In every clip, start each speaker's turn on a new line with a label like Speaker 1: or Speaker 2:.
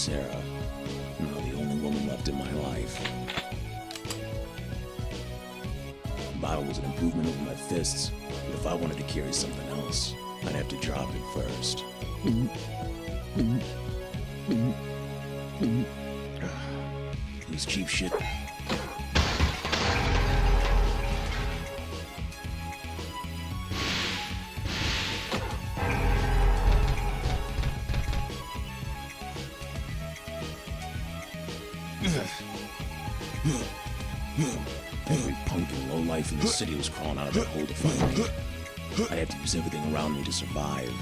Speaker 1: Sarah. Now the only woman left in my life. The bottle was an improvement over my fists, but if I wanted to carry something else, I'd have to drop it first. It was cheap shit. Every punk and lowlife in the city was crawling out of that hole to find me. I'd have to use everything around me to survive.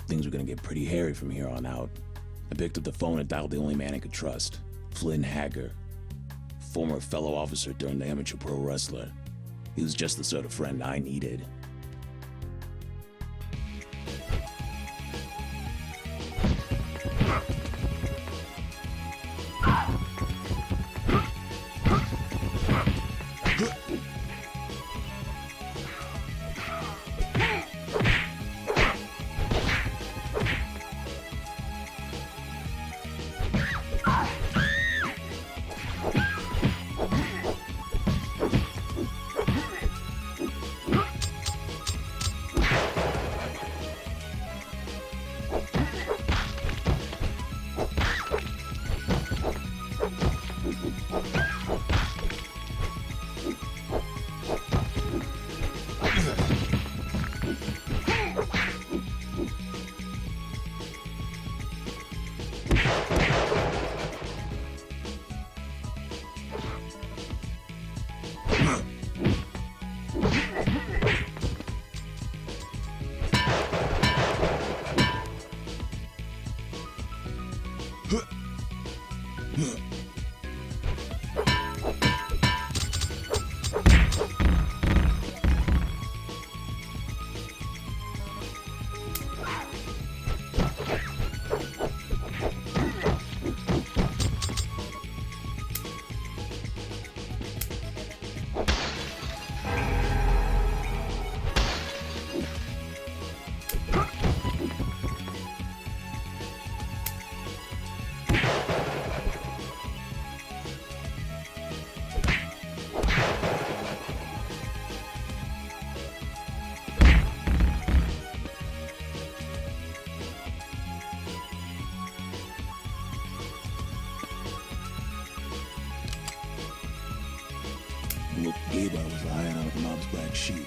Speaker 1: Things were gonna get pretty hairy from here on out. I picked up the phone and dialed the only man I could trust, Flynn Hager, former fellow officer turned amateur pro wrestler. He was just the sort of friend I needed. Look, Gabe, I was lying out of Mom's black sheep.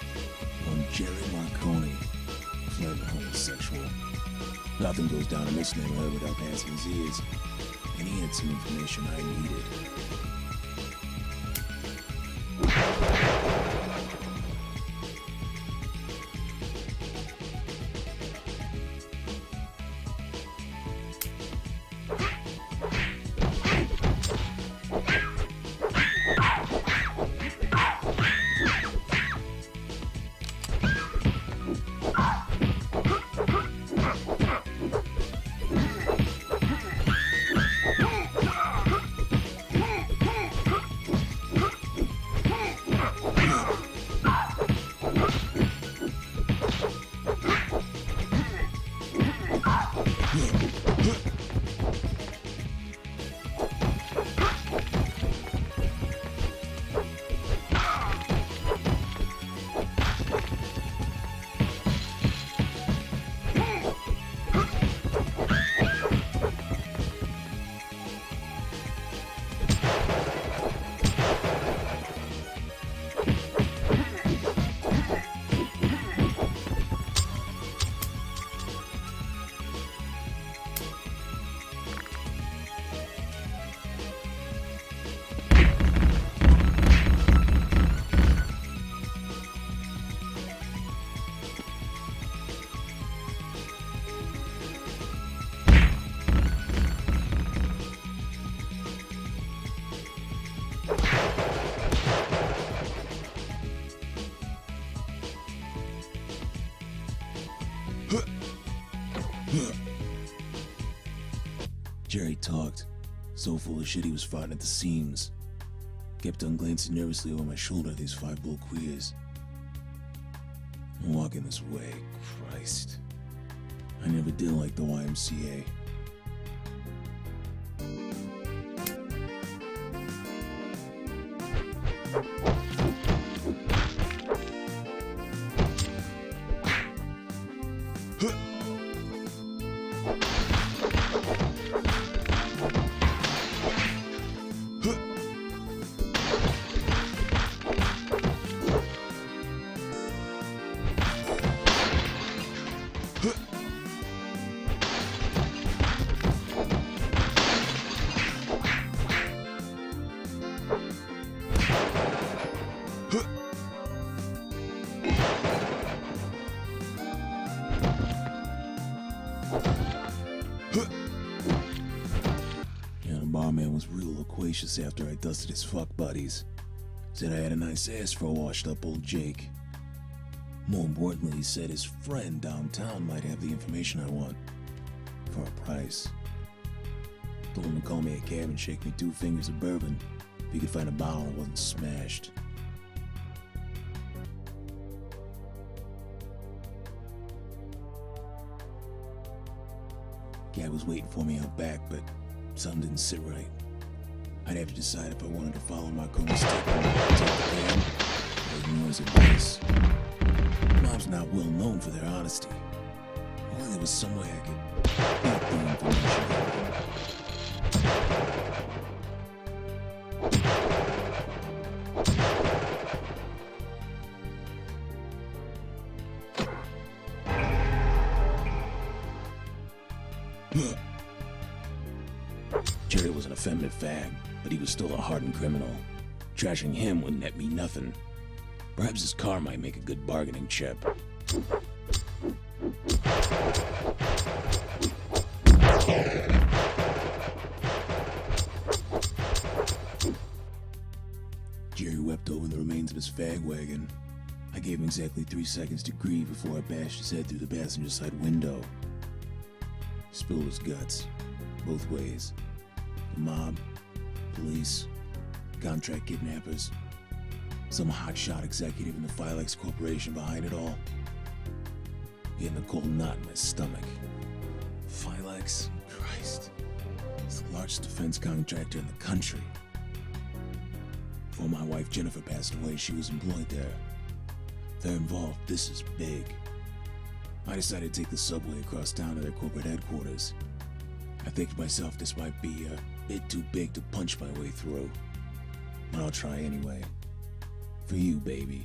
Speaker 1: One Jerry Marconi, flagrant homosexual. Nothing goes down in this neighborhood without passing his ears, and he had some information I needed. Jerry talked, so full of shit he was farting at the seams. Kept on glancing nervously over my shoulder at these 5 bull queers. I'm walking this way, Christ. I never did like the YMCA. Barman was real loquacious after I dusted his fuck buddies. Said I had a nice ass for a washed up old Jake. More importantly, he said his friend downtown might have the information I want. For a price. Told him to call me a cab and shake me 2 fingers of bourbon if he could find a bottle that wasn't smashed. Cab was waiting for me out back, but something didn't sit right. I'd have to decide if I wanted to follow Marconi's step and take the cab or ignore his advice. Mom's not well known for their honesty. Only there was some way I could beat the information. Jerry was an effeminate fag, but he was still a hardened criminal. Trashing him would net me nothing. Perhaps his car might make a good bargaining chip. Jerry wept over the remains of his fag wagon. I gave him exactly 3 seconds to grieve before I bashed his head through the passenger side window. Spilled his guts, both ways. The mob, police, contract kidnappers, some hotshot executive in the Philex Corporation behind it all. Getting a cold knot in my stomach. Philex? Christ. It's the largest defense contractor in the country. Before my wife Jennifer passed away, she was employed there. If they're involved, this is big. I decided to take the subway across town to their corporate headquarters. I think to myself this might be a bit too big to punch my way through. But I'll try anyway. For you, baby.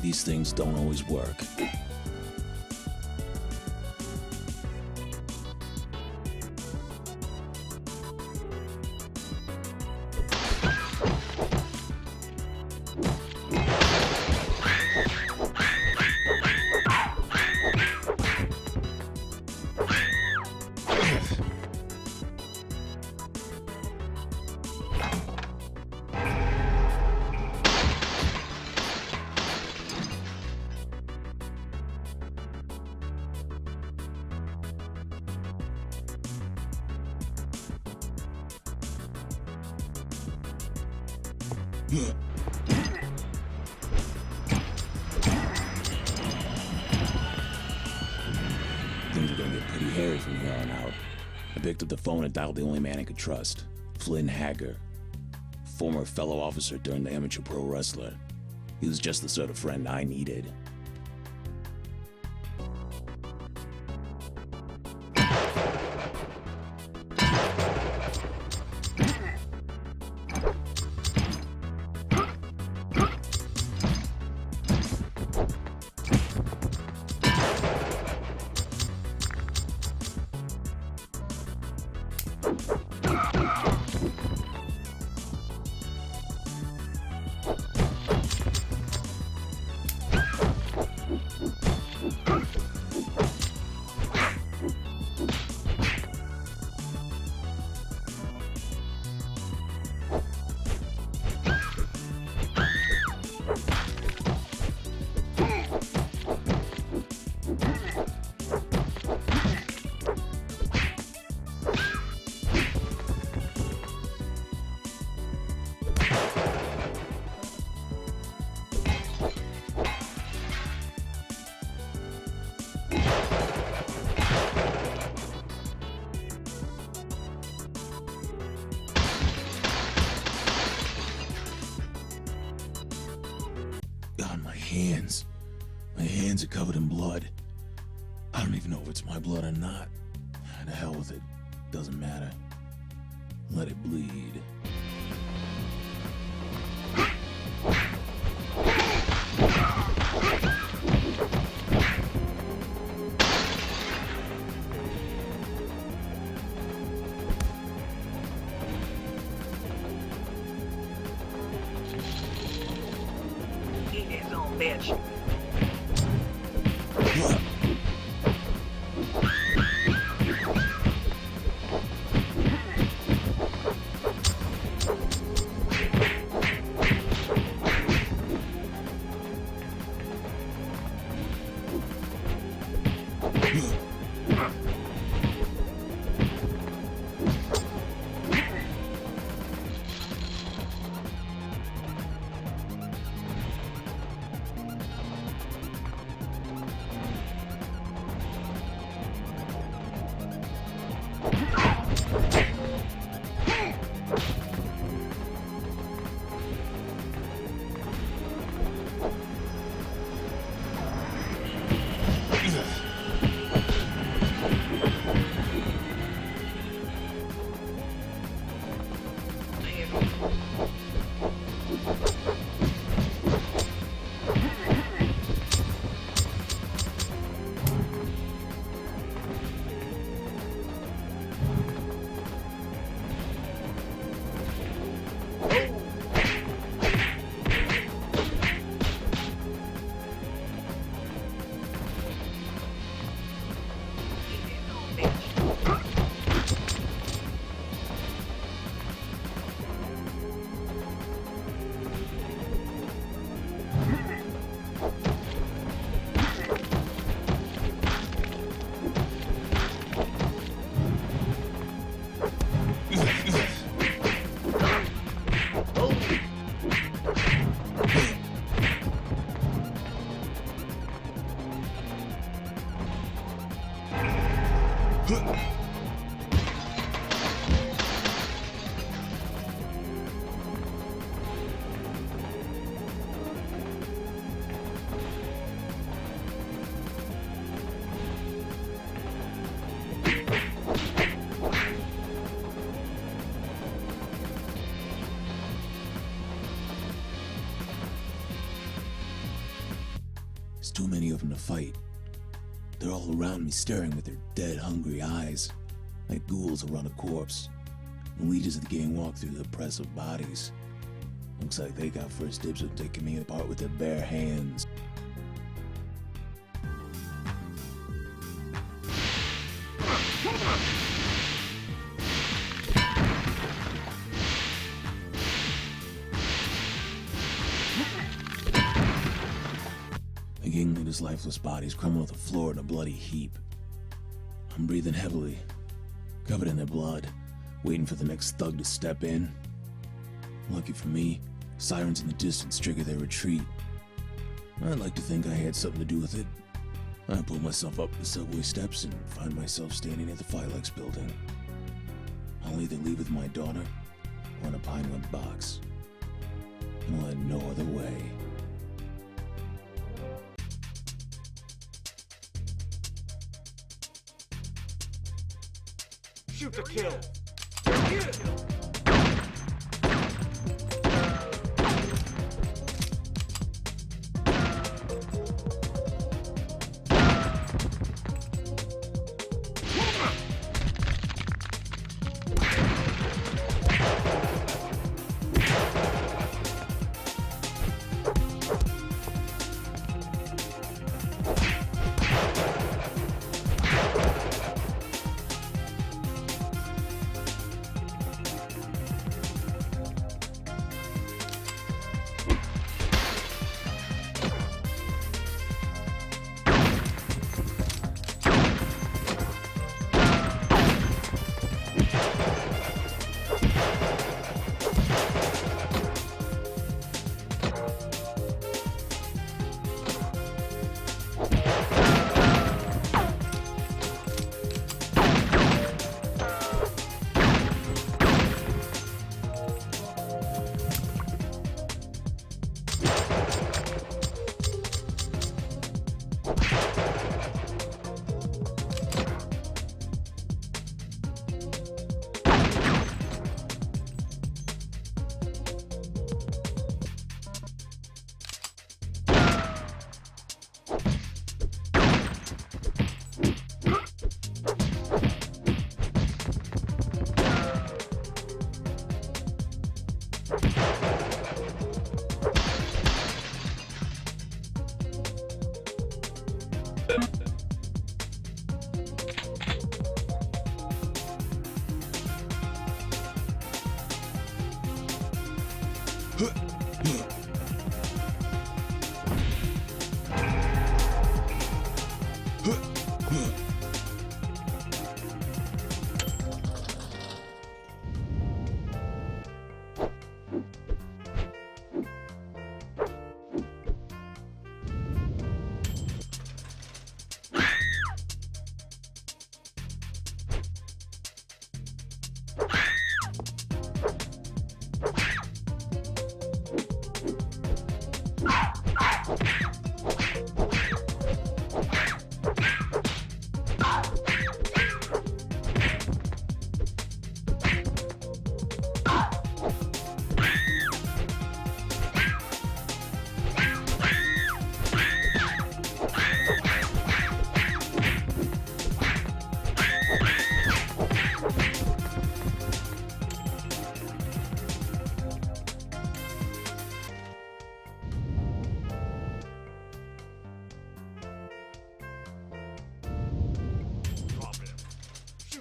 Speaker 1: These things don't always work. Things are gonna get pretty hairy from here on out. I picked up the phone and dialed the only man I could trust, Flynn Hacker, former fellow officer turned amateur pro wrestler. He was just the sort of friend I needed. God, my hands. My hands are covered in blood. I don't even know if it's my blood or not. To hell with it. Doesn't matter. Let it bleed.
Speaker 2: Eat his own bitch.
Speaker 1: There's too many of them to fight. They're all around me staring with their dead, hungry eyes, like ghouls around a corpse. The leaders of the gang walk through the oppressive bodies. Looks like they got first dibs of taking me apart with their bare hands. The gang leader's lifeless bodies crumble to the floor in a bloody heap. I'm breathing heavily, covered in their blood, waiting for the next thug to step in. Lucky for me, sirens in the distance trigger their retreat. I'd like to think I had something to do with it. I pull myself up the subway steps and find myself standing at the Philex building. I'll either leave with my daughter or in a pine nut box. I'll have no other way.
Speaker 3: Shoot to kill.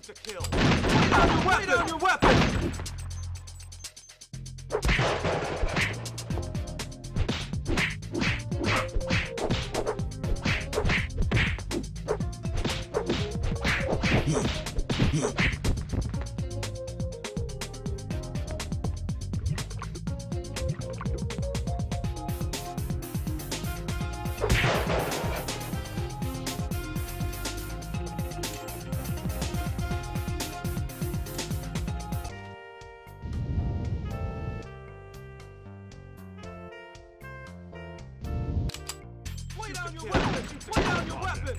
Speaker 3: To kill. Wait on your weapon! Lay down your weapon! Lay down your weapon!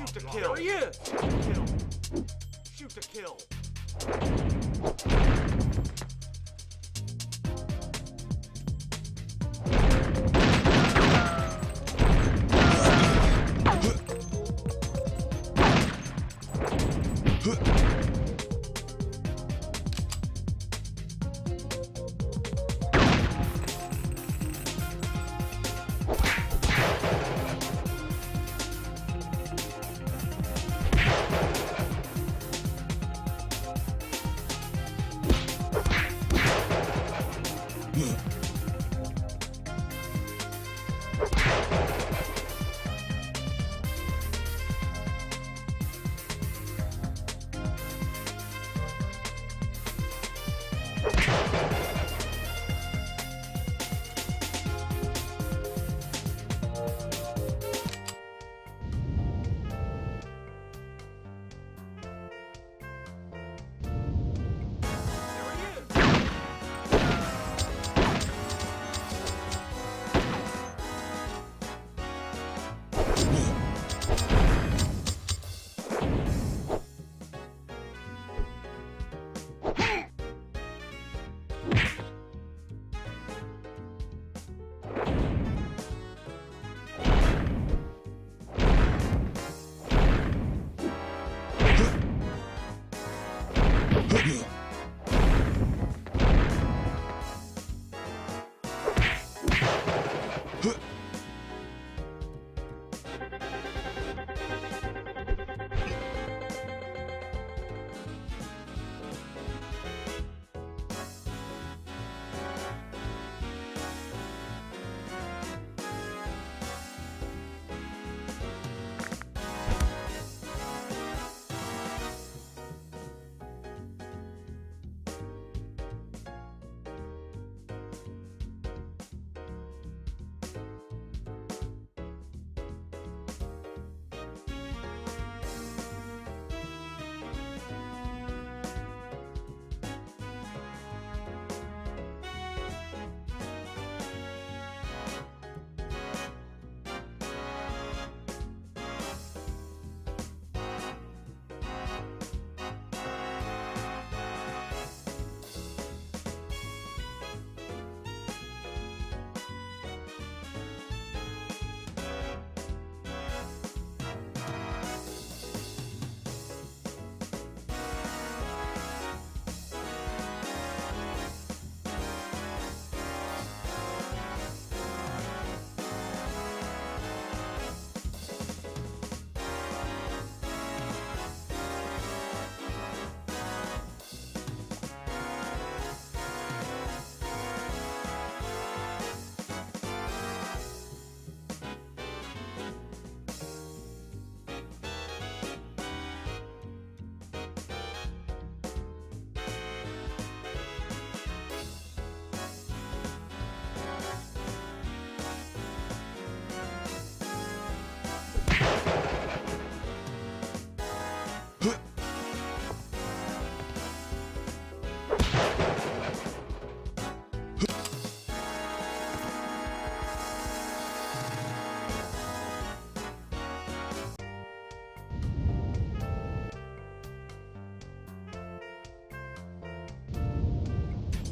Speaker 3: Shoot to kill. There he is. Shoot to kill.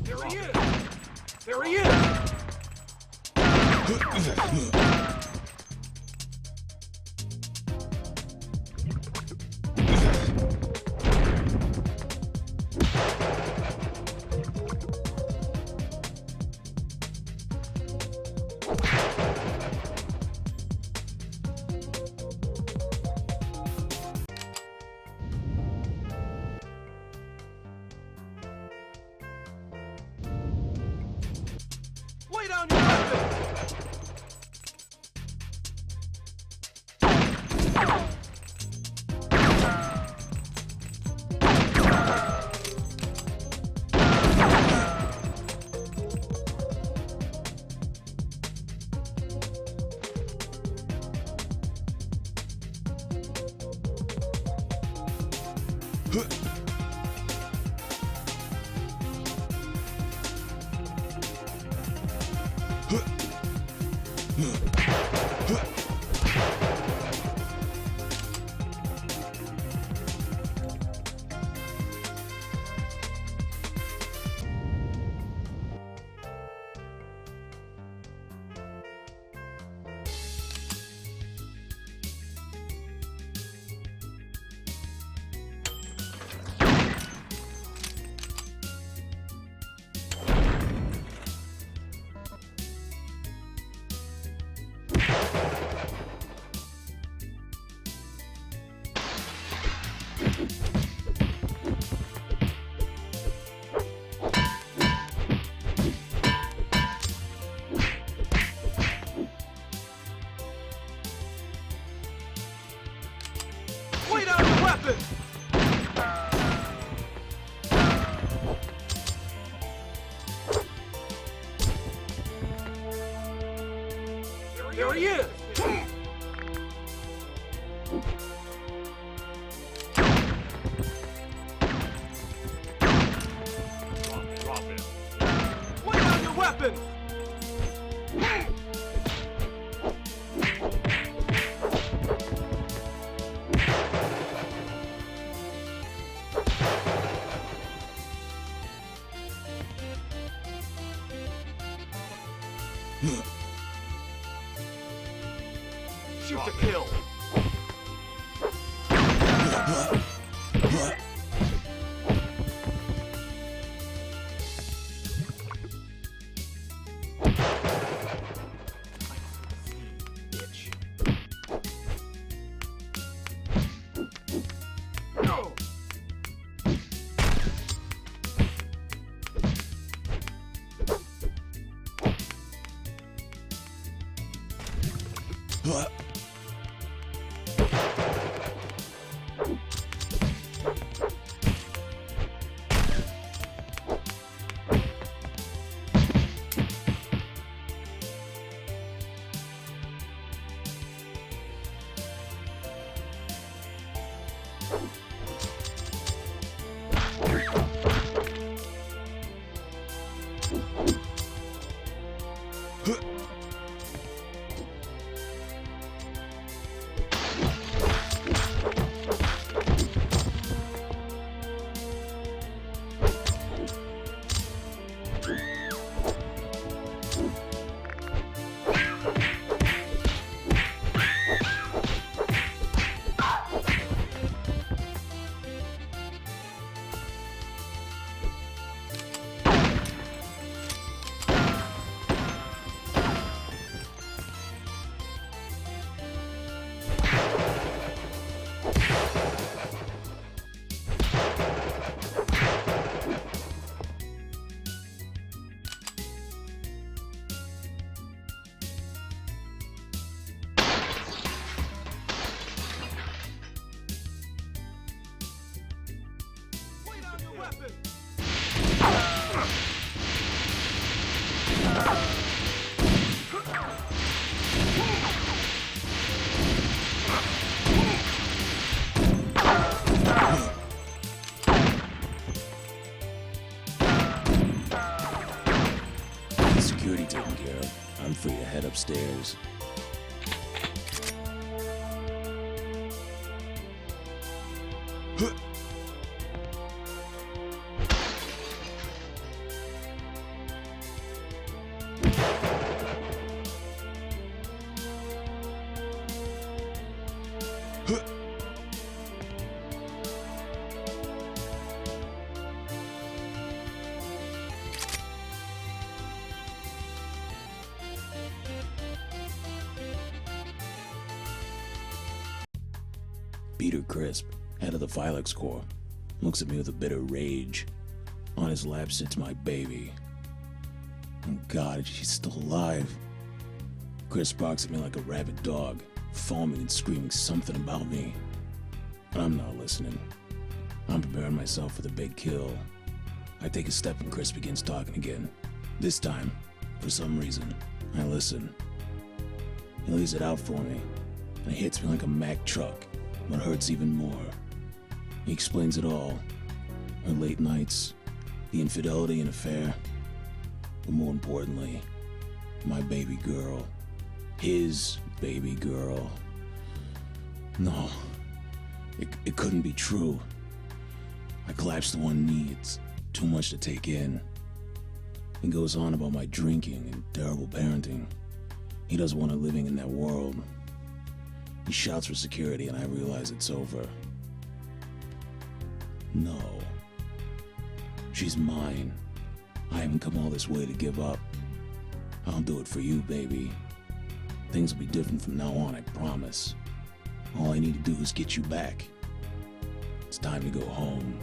Speaker 3: There he is! There he is! Lay down your weapon! Lay down your weapon! There he is! Drop it. Lay down your weapon! Shoot to kill. Bitch. No.
Speaker 1: Security taken care of. I'm free to head upstairs. Peter Crisp, head of the Phylex Corps, looks at me with a bit of rage. On his lap sits my baby. Oh God, she's still alive. Crisp barks at me like a rabid dog, foaming and screaming something about me. But I'm not listening. I'm preparing myself for the big kill. I take a step and Crisp begins talking again. This time, for some reason, I listen. He lays it out for me, and it hits me like a Mack truck, but hurts even more. He explains it all. Her late nights, the infidelity and affair, but more importantly, my baby girl. His baby girl. No, it couldn't be true. I collapse to one knee. It's too much to take in. He goes on about my drinking and terrible parenting. He doesn't want her living in that world. He shouts for security and I realize it's over. No. She's mine. I haven't come all this way to give up. I'll do it for you, baby. Things will be different from now on, I promise. All I need to do is get you back. It's time to go home.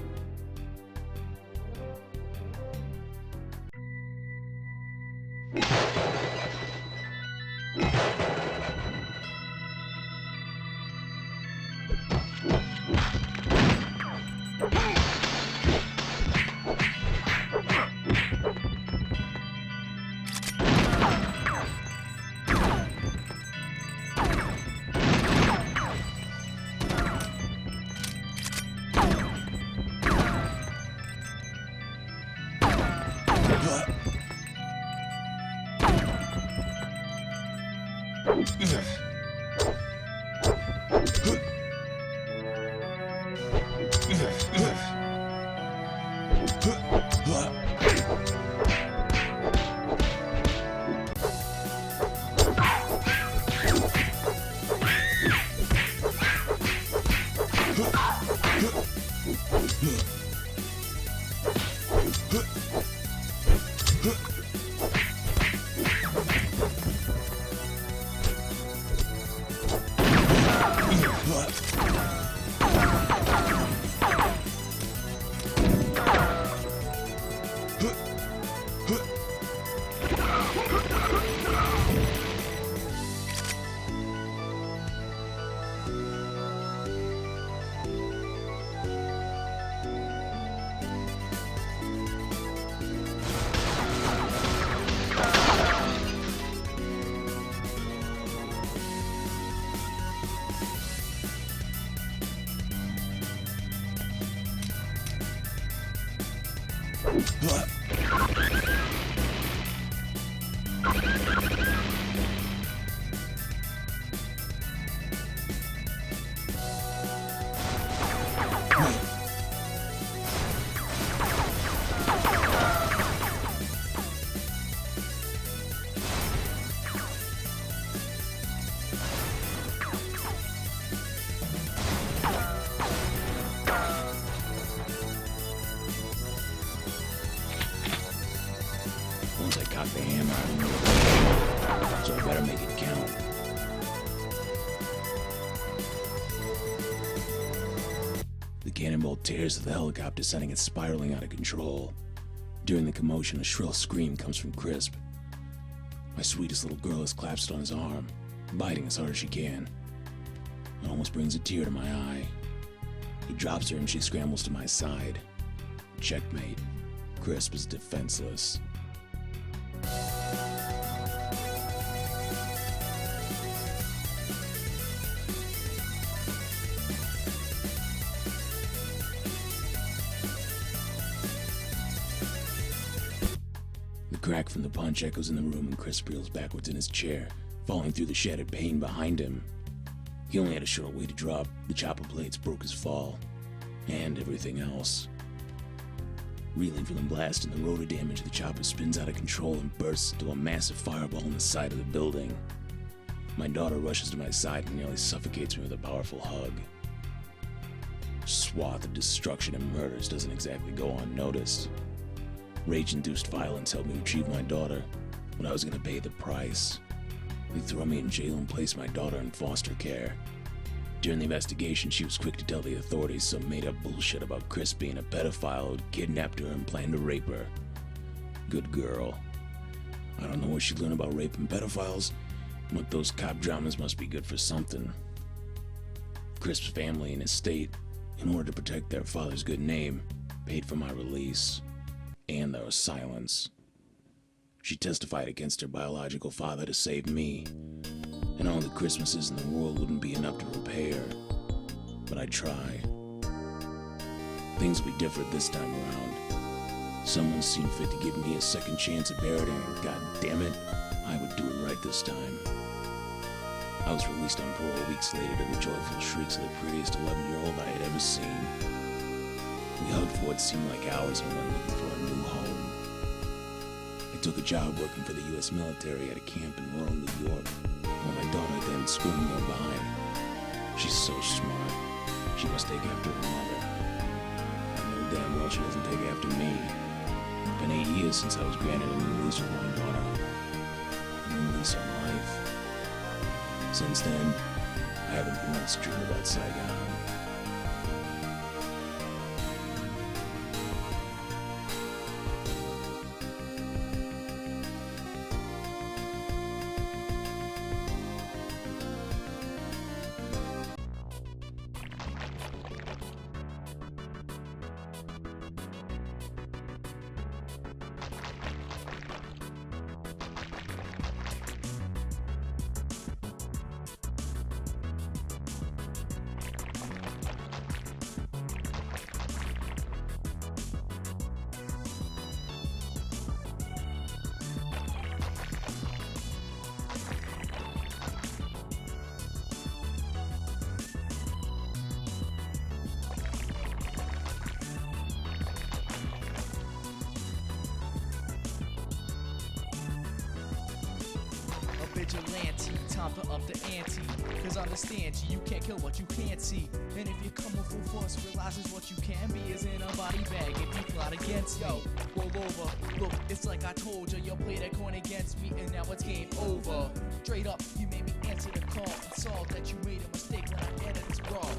Speaker 1: Once I cock the hammer, I don't know what to do, so I better make it count. The cannonball tears at the helicopter, sending it spiraling out of control. During the commotion, a shrill scream comes from Crisp. My sweetest little girl is clasped on his arm, biting as hard as she can. It almost brings a tear to my eye. He drops her and she scrambles to my side. Checkmate. Crisp is defenseless. The crack from the punch echoes in the room and Crisp reels backwards in his chair, falling through the shattered pane behind him. He only had a short way to drop. The chopper blades broke his fall, and everything else. Reeling from the blast and the rotor damage, the chopper spins out of control and bursts into a massive fireball in the side of the building. My daughter rushes to my side and nearly suffocates me with a powerful hug. Swath of destruction and murders doesn't exactly go unnoticed. Rage-induced violence helped me retrieve my daughter, but I was going to pay the price. They throw me in jail and place my daughter in foster care. During the investigation, she was quick to tell the authorities some made-up bullshit about Chris being a pedophile who'd kidnapped her and planned to rape her. Good girl. I don't know what she learned about rape and pedophiles, but those cop dramas must be good for something. Crisp's family and estate, in order to protect their father's good name, paid for my release. And there was silence. She testified against her biological father to save me, and all the Christmases in the world wouldn't be enough to repay her. But I'd try. Things will be different this time around. Someone seemed fit to give me a second chance at parenting, and god damn it, I would do it right this time. I was released on parole weeks later to the joyful shrieks of the prettiest 11-year-old I had ever seen. We hugged for what seemed like hours and went looking for a new home. I took a job working for the U.S. military at a camp in rural New York, while my daughter attended school nearby. She's so smart. She must take after her mother. I know damn well she doesn't take after me. It's been 8 years since I was granted a new lease with my daughter. A new lease on life. Since then, I haven't been once dreamed about Saigon.
Speaker 4: Vigilante, time to up the ante. Cause understand you can't kill what you can't see. And if you come with full force, realizes what you can be is in a body bag. If you plot against yo, roll over. Look, it's like I told you, you played that coin against me and now it's game over. Straight up, you made me answer the call and saw that you made a mistake when I entered this brawl.